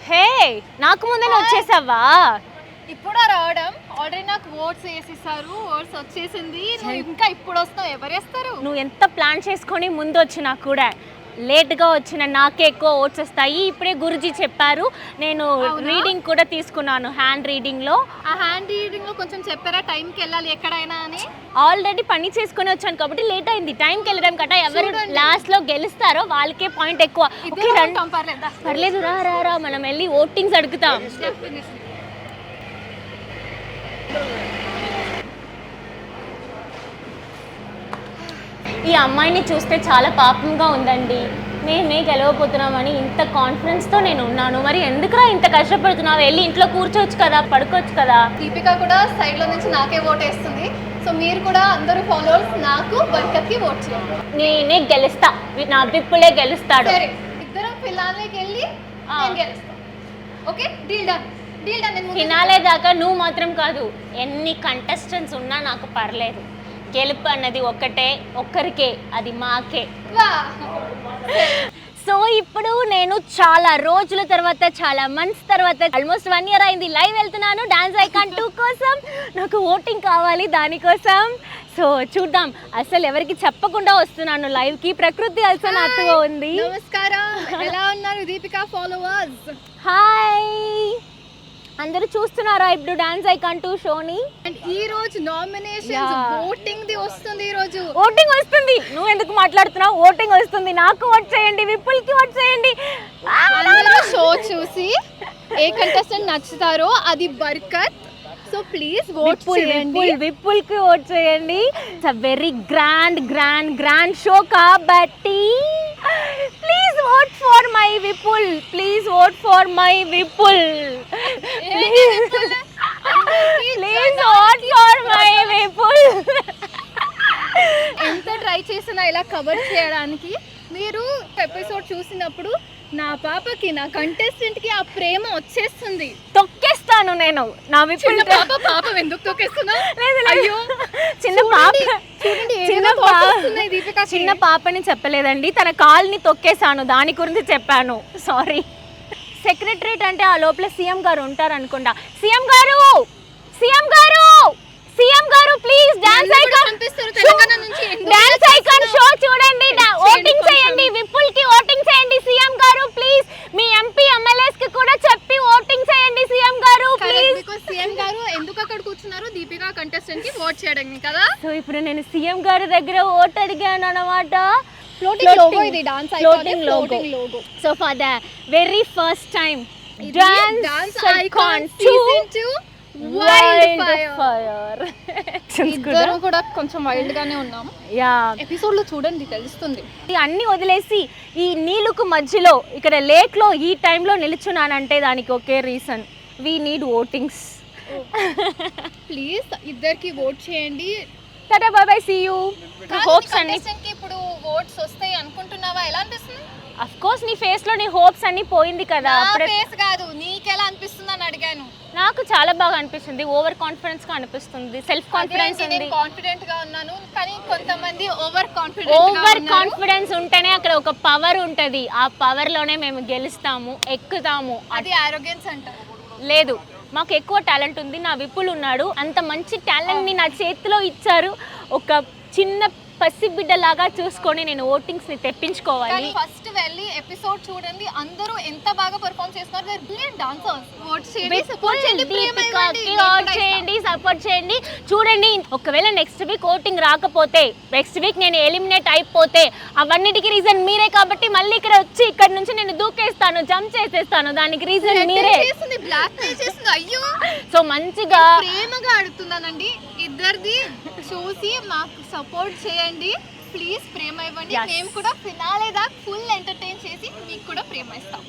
హే, నాకు ముందే వచ్చేసావా? ఇప్పుడు రావడం ఆల్రెడీ నాకు ఓట్స్ వేసేసారు. ఓట్స్ వచ్చేసింది. నువ్వు ఇంకా ఇప్పుడు వస్తావు, ఎవరేస్తారు? నువ్వు ఎంత ప్లాన్ చేసుకొని ముందు వచ్చినా కూడా లేట్గా వచ్చిన నాకే ఎక్కువ ఓట్స్ వస్తాయి. ఇప్పుడే గురుజీ చెప్పారు. నేను రీడింగ్ కూడా తీసుకున్నాను, హ్యాండ్ రీడింగ్లో. ఆ హ్యాండ్ రీడింగ్లో కొంచెం చెప్పారా టైంకి వెళ్ళాలి ఎక్కడైనా అని? ఆల్రెడీ పని చేసుకొని వచ్చాను కాబట్టి లేట్ అయింది. టైంకి వెళ్ళడం కట్ట ఎవరు లాస్ట్లో గెలుస్తారో వాళ్ళకే పాయింట్ ఎక్కువ. పర్లేదు, రా రా రా, మనం వెళ్ళి ఓటింగ్స్ అడుగుతాం. ఈ అమ్మాయిని చూస్తే చాలా పాపంగా ఉందండి. మేమే గెలవబోతున్నామని ఇంత కాన్ఫిడెన్స్తో నేను ఉన్నాను. మరి ఎందుకురా ఇంత కష్టపడుతున్నావు? వెళ్ళి ఇంట్లో కూర్చోవచ్చు కదా, పడుకోవచ్చు కదా. దీపిక కూడా సైడ్లో నుంచి నాకే ఓట్ వేస్తుంది. సో మీరు కూడా అందరూ ఫాలోవర్స్ నాకు బర్కత్కి ఓట్ చేయండి. నేనే గెలుస్తా, నా విప్పులే గెలుస్తాడు. సరే, ఇద్దరం ఫినాలేకి వెళ్ళి నేను గెలుస్తాను. Okay, deal done. Deal done. Finale దాకా నువ్వు మాత్రం కాదు, ఎన్ని కంటెస్టెంట్స్ ఉన్నా నాకు పర్లేదు. గెలుపు అన్నది ఒక్కరికే, అది మాకే. సో ఇప్పుడు నేను చాలా రోజుల తర్వాత, చాలా మంత్స్ తర్వాత, ఆల్మోస్ట్ 1 year అయింది లైవ్ వెళ్తున్నాను డాన్స్ ఐకాన్ 2 కోసం. నాకు ఓటింగ్ కావాలి దానికోసం. సో చూద్దాం, అసలు ఎవరికి చెప్పకుండా వస్తున్నాను లైవ్కి. ప్రకృతి అల్సో నాతో ఉంది. నమస్కారం, ఎలా ఉన్నారు దీపిక ఫాలోవర్స్? హాయ్, అందరూ చూస్తున్నారా ఇప్పుడు డాన్స్ ఐకాన్ 2 షోని? అండ్ ఈ రోజు నామినేషన్స్ ఓటింగ్ ది వస్తుంది. ఈ రోజు ఓటింగ్ వస్తుంది. నువ్వు ఎందుకు మాట్లాడుతున్నావు? ఓటింగ్ వస్తుంది. నాకు ఓట్ చేయండి, విప్పుల్కి ఓట్ చేయండి. అందరూ షో చూసి ఏ కంటెస్టెంట్ నచ్చుతారో అది బర్కత్. సో ప్లీజ్ ఓట్ చేయండి, విప్పుల్కి ఓట్ చేయండి. It's a very grand show కాబట్టి please vote for my Vipul. Please vote for my Vipul. Please vote for my Vipul. ఎంత ట్రై చేసినా ఇలా కవర్ చేయడానికి, మీరు ఎపిసోడ్ చూసినప్పుడు నా పాపకి, నా కంటెస్టెంట్ కి ఆ ప్రేమ వచ్చేస్తుంది. తొక్కేస్తాను నేను నా విపుల్. పాప ఎందుకు తొక్కేస్తున్నా? అయ్యో, చిన్న పాపని చెప్పలేదండి, తన కాల్ని తొక్కేసాను, దాని గురించి చెప్పాను. సారీ. సెక్రటరేట్ అంటే ఆ లోపల సీఎం గారు ఉంటారు అనుకుంటా. సీఎం గారు ప్లీజ్ డాన్స్ ఐకాన్ షో చూడండి, ఓటింగ్ చేయండి, విపుల్ కి ఓటింగ్ చేయండి. సీఎం గారు ప్లీజ్, మీ ఎంపీ ఎమ్మెల్యేస్ కి కూడా చెప్పి ఓటింగ్ చేయండి సీఎం గారు ప్లీజ్. సీఎం గారు ఎందుకు అక్కడ కూర్చున్నారు? దీపిక కంటెస్టెంట్ కి ఓట్ చేయడానికి కదా. సో ఇప్పుడు నేను సీఎం గారి దగ్గర ఓట్ అడిగాను అన్నమాట. Floating logo. So for the very first time dance icon season 2 wild fire. ఇద్దరం కూడా కొంచెం వైల్డ్ గానే ఉన్నాం. ఎపిసోడ్ లో చూడండి తెలుస్తుంది. అన్ని వదిలేసి ఈ నీళ్ళకు మధ్యలో ఇక్కడ లేక్ లో ఈ టైంలో నిలుచున్నానంటే దానికి ఒకే reason, we need votings. Please ఇద్దరికి ఓట్ చేయండి. Tata bye bye, see you. Hopes అన్ని ఇప్పుడు ఓట్స్ వస్తాయి అనుకుంటున్నావా? ఎలా అనిపిస్తుంది? అఫ్ కోర్స్ నీ ఫేస్ లో నీ హోప్స్ అన్ని పోయింది కదా. ఫేస్ కాదు, నీకెలా అనిపిస్తుంది అని అడిగాను. నాకు చాలా బాగా అనిపిస్తుంది, ఓవర్ కాన్ఫిడెన్స్ గా అనిపిస్తుంది, సెల్ఫ్ కాన్ఫిడెన్స్ ఉంది. నేను కాన్ఫిడెంట్ గా ఉన్నాను, కానీ కొంతమంది ఓవర్ కాన్ఫిడెన్స్ ఉంటేనే అక్కడ ఒక పవర్ ఉంటది. ఆ పవర్ లోనే మేము గెలుస్తాము, ఎక్కుతాము. అది ఆరోగెన్స్ అంటారు. లేదు, మాకు ఎక్కువ టాలెంట్ ఉంది. నా విపుల్ ఉన్నాడు, అంత మంచి టాలెంట్ ని నా చేతిలో ఇచ్చారు. ఒక చిన్న పసిబిడ్డ లాగా చూసుకొని నేను ఓటింగ్స్ ని తెప్పించుకోవాలి. ఫస్ట్ వెళ్ళి ఎపిసోడ్ చూడండి, అందరూ ఎంత బాగా పర్ఫార్మ్ చేస్తున్నారు. They are brilliant dancers. Vote చేయండి, సపోర్ట్ చేయండి. చూడండి, ఒకవేళ నెక్స్ట్ వీక్ ఓటింగ్ రాకపోతే, నెక్స్ట్ వీక్ నేను ఎలిమినేట్ అయిపోతే, అవన్నిటికి రీజన్ మీరే. కాబట్టి మళ్ళీ ఇక్కడ వచ్చి ఇక్కడ నుంచి నేను దూకేస్తాను, జంప్ చేసేస్తాను. దానికి రీజన్ మీరే. అయ్యో, సో మంచిగా ప్రేమగా అడుగుతున్నానండి, ఇద్దరిది చూసి మాకు సపోర్ట్ చేయండి ప్లీజ్. ప్రేమ ఇవ్వండి. మేము కూడా ఫినాలే దాకా ఫుల్ ఎంటర్టైన్ చేసి మీకు కూడా ప్రేమ ఇస్తాం.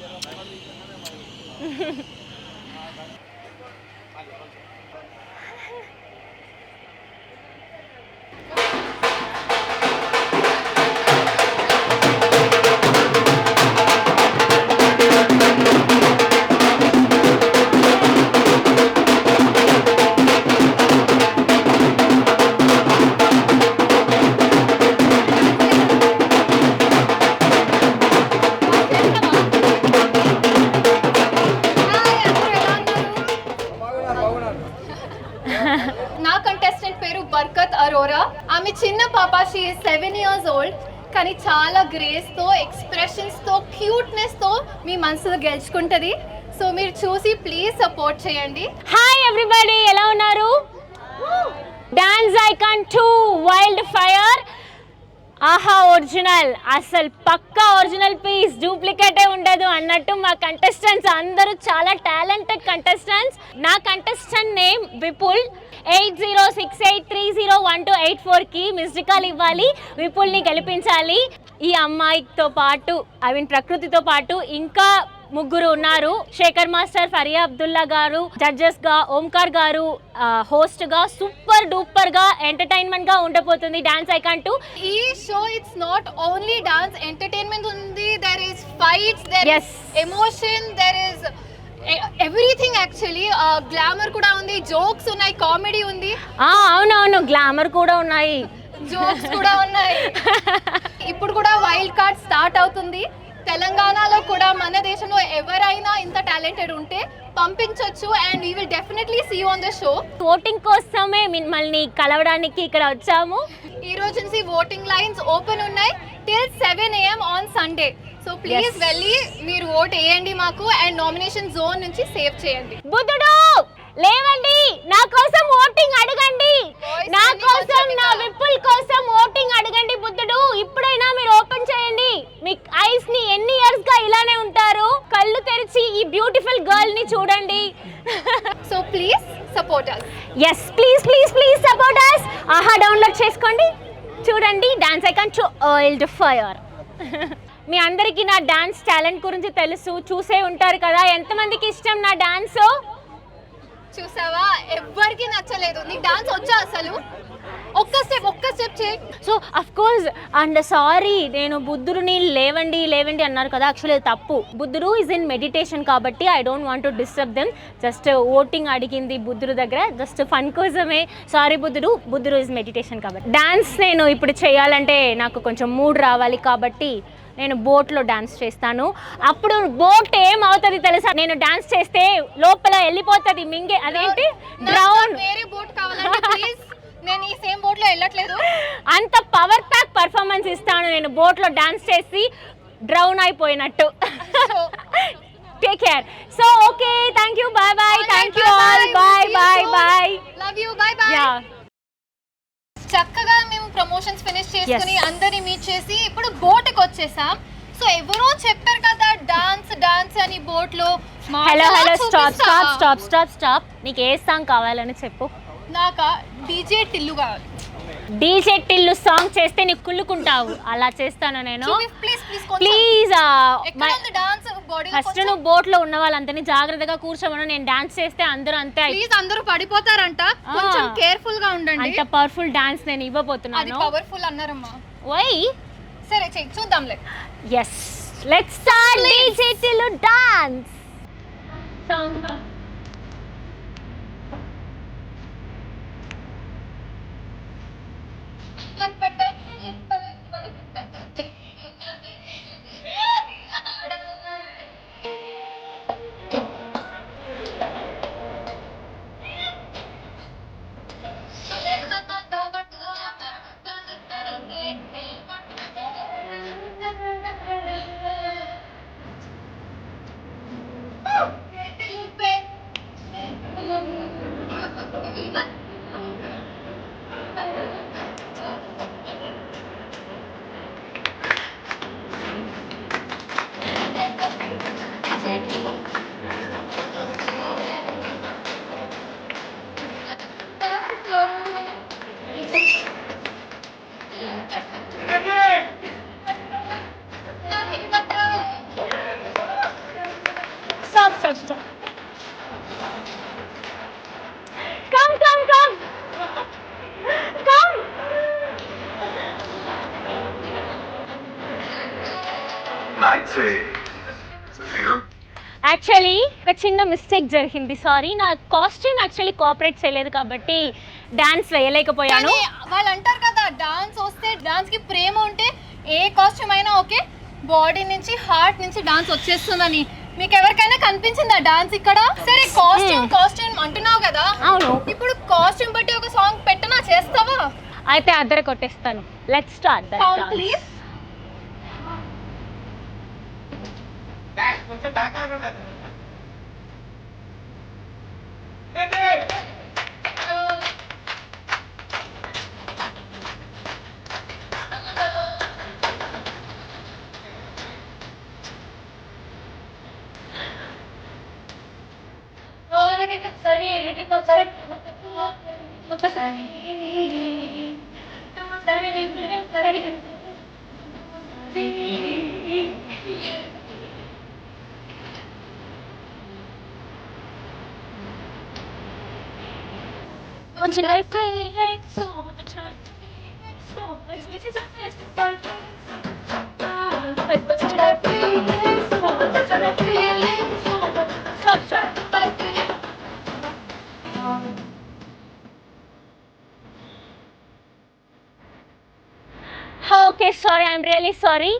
షీ 7 years old, కానీ చాలా గ్రేస్తో, ఎక్స్ప్రెషన్స్తో, క్యూట్నెస్తో మీ మనసులో గెలుచుకుంటుంది. సో మీరు చూసి ప్లీజ్ సపోర్ట్ చేయండి. హాయ్ ఎవ్రీబడి, ఎలా ఉన్నారు? డాన్స్ ఐకాన్ 2 వైల్డ్ ఫైర్ ఆహా ఒరిజినల్, అసలు పక్కా ఒరిజినల్ పీస్, డూప్లికేటే ఉండదు అన్నట్టు మా కంటెస్టెంట్స్ అందరూ చాలా టాలెంటెడ్ కంటెస్టెంట్స్. నా కంటెస్టెంట్ నేమ్ విపుల్. 8068301284కి మిస్డ్ కాల్ ఇవ్వాలి, విపుల్ని గెలిపించాలి. ఈ అమ్మాయితో పాటు ప్రకృతితో పాటు ఇంకా ముగ్గురు ఉన్నారు. శేఖర్ మాస్టర్, ఫరియా అబ్దుల్లా గారు జడ్జెస్ గా, ఓంకార్ గారు హోస్ట్ గా. సూపర్ డూపర్ గా ఎంటర్టైన్మెంట్ గా ఉండబోతుంది డాన్స్ ఐకాన్ 2. ఈ show it's not only dance, entertainment ఉంది, there is fights, there is emotion, there is everything. Actually glamour కూడా ఉంది, జోక్స్ ఉన్నాయి, కామెడీ ఉంది. అవునవును, గ్లామర్ కూడా ఉన్నాయి, జోక్స్ కూడా ఉన్నాయి. ఇప్పుడు కూడా వైల్డ్ కార్డ్ స్టార్ట్ అవుతుంది. తెలంగాణలో కూడా మన దేశంలో ఎవరైనా ఇంత టాలెంటెడ్ ఉంటే పంపించవచ్చు, and we will definitely see on the show. Voting కోసమే మిమ్మల్ని కలవడానికి ఇక్కడ వచ్చాము. ఈ రోజు నుంచి ఓటింగ్ లైన్స్ ఓపెన్ ఉన్నాయి till 7 AM on Sunday. So please వెళ్ళి మీరు ఓట్ వేయండి మాకు, అండ్ నామినేషన్ జోన్ నుంచి సేవ్ చేయండి. బుద్ధుడు లేవండి, నా కోసం ఓటింగ్ అడగండి, నా కోసం, నా విపుల్ కోసం ఓటింగ్ అడగండి. బుద్ధుడు ఇప్పుడైనా మీరు ఓపెన్ చేయండి. మీ ఐస్ ని ఎన్ని ఇయర్స్ గా ఇలానే ఉంటారు, కళ్ళు తెరిచి ఈ బ్యూటిఫుల్ గర్ల్ ని చూడండి. So please support us. yes please please please support us. ఆహా డౌన్లోడ్ చేసుకోండి, చూడండి డాన్స్ ఐకాన్ 2 వైల్డ్ ఫైర్. మీ అందరికీ నా డాన్స్ టాలెంట్ గురించి తెలుసు, చూసే ఉంటారు కదా. ఎంతమందికి ఇష్టం నా డాన్స్? చూసావా, ఎవ్వరికి నచ్చలేదు. నీకు డాన్స్ వచ్చా అసలు? ఒక్క స్టెప్ చేయి. So of course and sorry, నేను బుద్ధుడిని లేవండి అన్నారు కదా, యాక్చువల్లీ తప్పు. బుద్ధుడు ఈజ్ ఇన్ మెడిటేషన్ కాబట్టి I don't want to disturb them. Just voting అడిగింది బుద్ధుడు దగ్గర, జస్ట్ ఫన్ కోసమే. సారీ బుద్ధుడు ఈజ్ మెడిటేషన్ కాబట్టి. డాన్స్ నేను ఇప్పుడు చేయాలంటే నాకు కొంచెం మూడ్ రావాలి కాబట్టి నేను బోట్లో డాన్స్ చేస్తాను. అప్పుడు బోట్ ఏమవుతుంది తెలుసా, నేను డాన్స్ చేస్తే లోపల వెళ్ళిపోతుంది మింగే, అదేంటి డ్రౌన్. వేరే బోట్ కావాలంటే ప్లీజ్, నేను ఈ సేమ్ బోట్ లో వెళ్ళట్లేదు. అంత పవర్ ప్యాక్ పర్ఫార్మెన్స్ ఇస్తాను నేను బోట్లో డాన్స్ చేసి డ్రౌన్ అయిపోయినట్టు. Take care. So okay, thank you, bye bye, thank you all, bye bye bye, love you, bye bye. చక్కగా మేము ప్రమోషన్స్ ఫినిష్ చేసుకుని అందరిని మీట్ చేసి ఇప్పుడు బోట్కి వచ్చేసాం. సో ఎవరో చెప్పారు కదా డాన్స్ అని బోట్ లో. Hello stop. నీకు ఏ సాంగ్ కావాలని చెప్పు. నాకా డీజే టిల్లు కావాలి. డీజే టిల్లు సాంగ్ చేస్తే నీకు కుళ్ళుకుంటావు, అలా చేస్తాను నేను. ప్లీజ్ ఫస్ట్ నువ్వు బోట్ లో ఉన్న వాళ్ళందరినీ జాగ్రత్తగా కూర్చోమను. నేను డాన్స్ చేస్తే అందరూ అంతే, ప్లీజ్ అందరూ పడిపోతారంట, కొంచెం కేర్ఫుల్ గా ఉండండి. అంత పవర్ఫుల్ డాన్స్ నేను ఇవ్వబోతున్నాను. పవర్ఫుల్ అన్నారమ్మా. వై? సరే చెక్ చూద్దాంలే. yes let's start DJ Tillu dance song. Stop. Come. Actually ఒక చిన్న మిస్టేక్ జరిగింది, సారీ. నా కాస్ట్యూమ్ యాక్చువల్లీ కోఆపరేట్ చేయలేదు కాబట్టి డాన్స్ వేయలేకపోయాను. వాళ్ళు అంటారు కదా, డాన్స్ వస్తే డాన్స్ కి ప్రేమ ఉంటే ఏ కాస్ట్యూమ్ అయినా ఓకే, బాడీ నుంచి హార్ట్ నుంచి డాన్స్ వచ్చేస్తుందని. మీకు ఎవరికైనా కనిపించిందా డాన్స్ ఇక్కడ? సరే కాస్ట్యూమ్ అంటున్నావు కదా, అవును. ఇప్పుడు కాస్ట్యూమ్ బట్టి ఒక సాంగ్ పెట్టనా, చేస్తావా? అయితే అద్దరు కొట్టేస్తాను. Let's start that Count, please. Okay, sorry, I'm really sorry.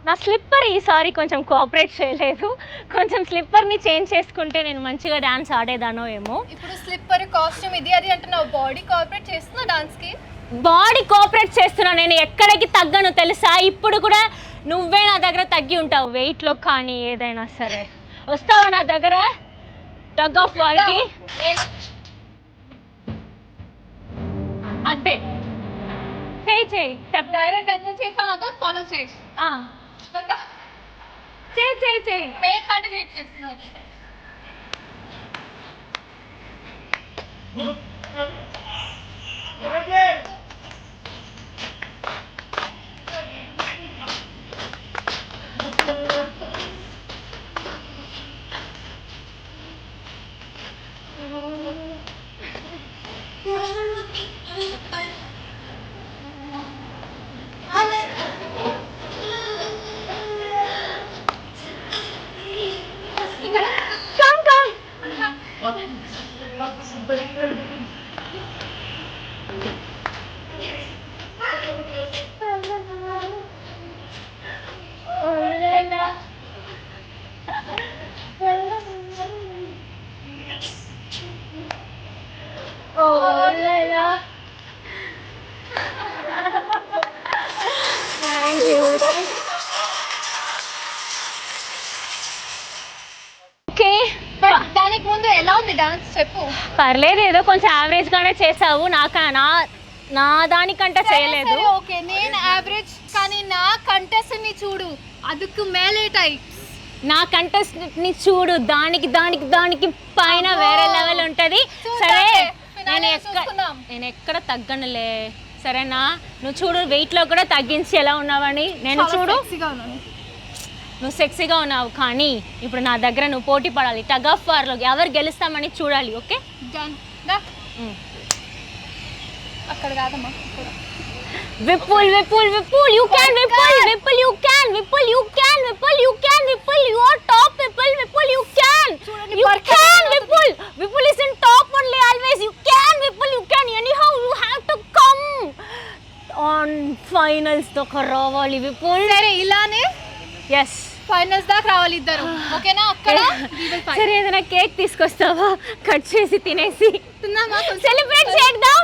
నా స్లిప్పర్ ఈసారి కొంచెం కోఆపరేట్ చేయలేదు. కొంచెం స్లిప్పర్ని చేంజ్ చేసుకుంటే నేను మంచిగా డాన్స్ ఆడేదానో ఏమో. ఇప్పుడు స్లిప్పర్ కాస్ట్యూమ్ ఇది అది అంటున్నావు, బాడీ కోఆపరేట్ చేస్తున్నా డాన్స్ కి. బాడీ కోఆపరేట్ చేస్తున్నా, నేను ఎక్కడికి తగ్గను తెలుసా. ఇప్పుడు కూడా నువ్వే నా దగ్గర తగ్గి ఉంటావు వెయిట్లో కానీ ఏదైనా సరే. వస్తావా నా దగ్గర టగ్ ఆఫ్ వార్కి? అంతే, చేయి స్టెప్ డైరెక్ట్ అడ్జస్ట్ చేస్తాను, ఫాలో చేయి. చేయి ఫేస్ అంటే చేస్తున్నాను. దానికి ముందు ఎలా ఉంది డాన్స్ చెప్పు. పర్లేదు, ఏదో కొంచెం యావరేజ్ గానే చేసావు. నా దానికంటే చేయలేదు. ఓకే, నేను యావరేజ్, కానీ నా కంటెస్ట్ ని చూడు, అదుకు మేలే టైప్స్. నా కంటెస్ట్ ని చూడు, దానికి పైన వేరే లెవెల్ ఉంటది. సరే, నేను ఎక్కడ తగ్గనులే, సరేనా? నువ్వు చూడు, వెయిట్ లో కూడా తగ్గించి ఎలా ఉన్నావని. నేను చూడు, నువ్వు సెక్సీగా ఉన్నావు, కానీ ఇప్పుడు నా దగ్గర నువ్వు పోటీ పడాలి. టగ్ ఆఫ్ వార్ లో ఎవరు గెలుస్తామని చూడాలి. ఓకే, అక్కడ కాదమ్మా. Vipul you can Vipul you can you are top Vipul you can Vipul is in top only always. You can anyhow you have to come on finals దాకా రావాలి Vipul. సరే, ఇలానే yes ఫైనల్స్ దాకా రావాలి ఇద్దరు, ఓకేనా? అక్కడ సరే, ఏదైనా కేక్ తీసుకొస్తావా? కట్ చేసి తినేసి సెలబ్రేట్ చేద్దాం.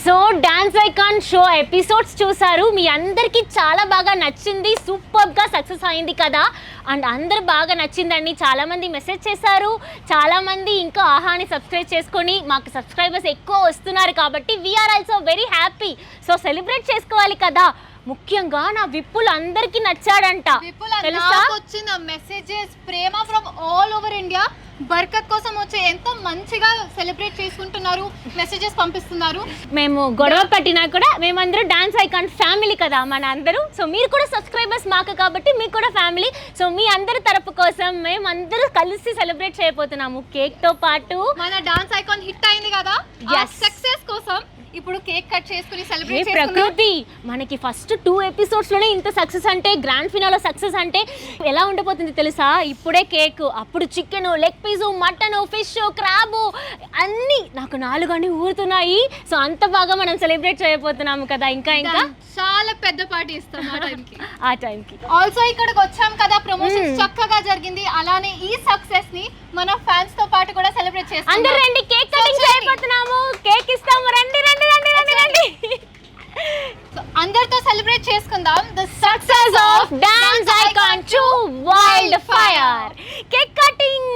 So dance icon show episodes చూసారు, మీ అందరికీ చాలా బాగా నచ్చింది, సూపర్గా సక్సెస్ అయింది కదా. అండ్ అందరు బాగా నచ్చిందండి, చాలామంది మెసేజ్ చేశారు, చాలామంది ఇంకా ఆహాని సబ్స్క్రైబ్ చేసుకొని మాకు సబ్స్క్రైబర్స్ ఎక్కువ వస్తున్నారు కాబట్టి we are also very happy. So celebrate చేసుకోవాలి కదా. ముఖ్యంగా నా విపుల్ అందరికీ నచ్చాడంట. వచ్చిన మెసేజెస్ ప్రేమ from all over India. Barkat కోసం వచ్చే ఎంతో మంచిగా సెలబ్రేట్ చేసుకుంటున్నారు, మెసేజెస్ పంపిస్తున్నారు. మేము గొడవ పట్టినా కూడా మేమందరూ డాన్స్ ఐకాన్ ఫ్యామిలీ కదా మన అందరూ. సో మీరు కూడా సబ్స్క్రైబర్స్ మాకు కాబట్టి మీకు కూడా ఫ్యామిలీ. సో మీ అందరి తరపు కోసం మేమందరూ కలిసి సెలబ్రేట్ చేయబోతున్నాము కేక్ తో పాటు. మన డాన్స్ ఐకాన్ హిట్ అయింది కదా, సక్సెస్ కోసం ఇప్పుడు కేక్ కట్ చేసుకుని సెలబ్రేట్ చేసుకుందాం. ప్రకృతి మనకి ఫస్ట్ 2 ఎపిసోడ్స్ లోనే ఇంత సక్సెస్ అంటే, గ్రాండ్ ఫినాలో సక్సెస్ అంటే ఎలా ఉండబోతుంది తెలుసా? ఇప్పుడే కేక్, అప్పుడు chicken, leg piece, mutton, fish, crab అన్నీ నాకు 4 అన్నీ ఊరుతున్నాయి. సో అంత బాగా మనం సెలబ్రేట్ చేయబోతున్నాము కదా. ఇంకా చాలా పెద్ద పార్టీ ఇస్తాం ఆ టైంకి. ఆల్సో ఇక్కడికి వచ్చాం కదా, ప్రమోషన్స్ చక్కగా జరిగింది. అలానే ఈ సక్సెస్ ని మన ఫ్యాన్స్ తో పాటు కూడా సెలబ్రేట్ చేస్తాం. అందరూ రండి, కేక్ కటింగ్ చేయబోతున్నాము, కేక్ ఇస్తాము, రండి. అందరితో సెలబ్రేట్ చేసుకుందాం the success of dance icon 2 wild fire. Cake cutting.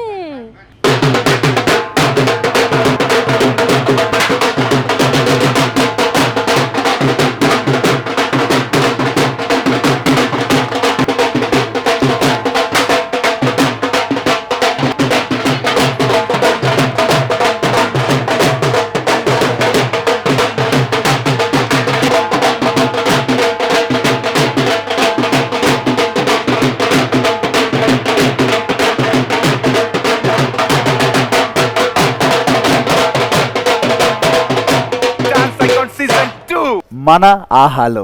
మన ఆహాలో.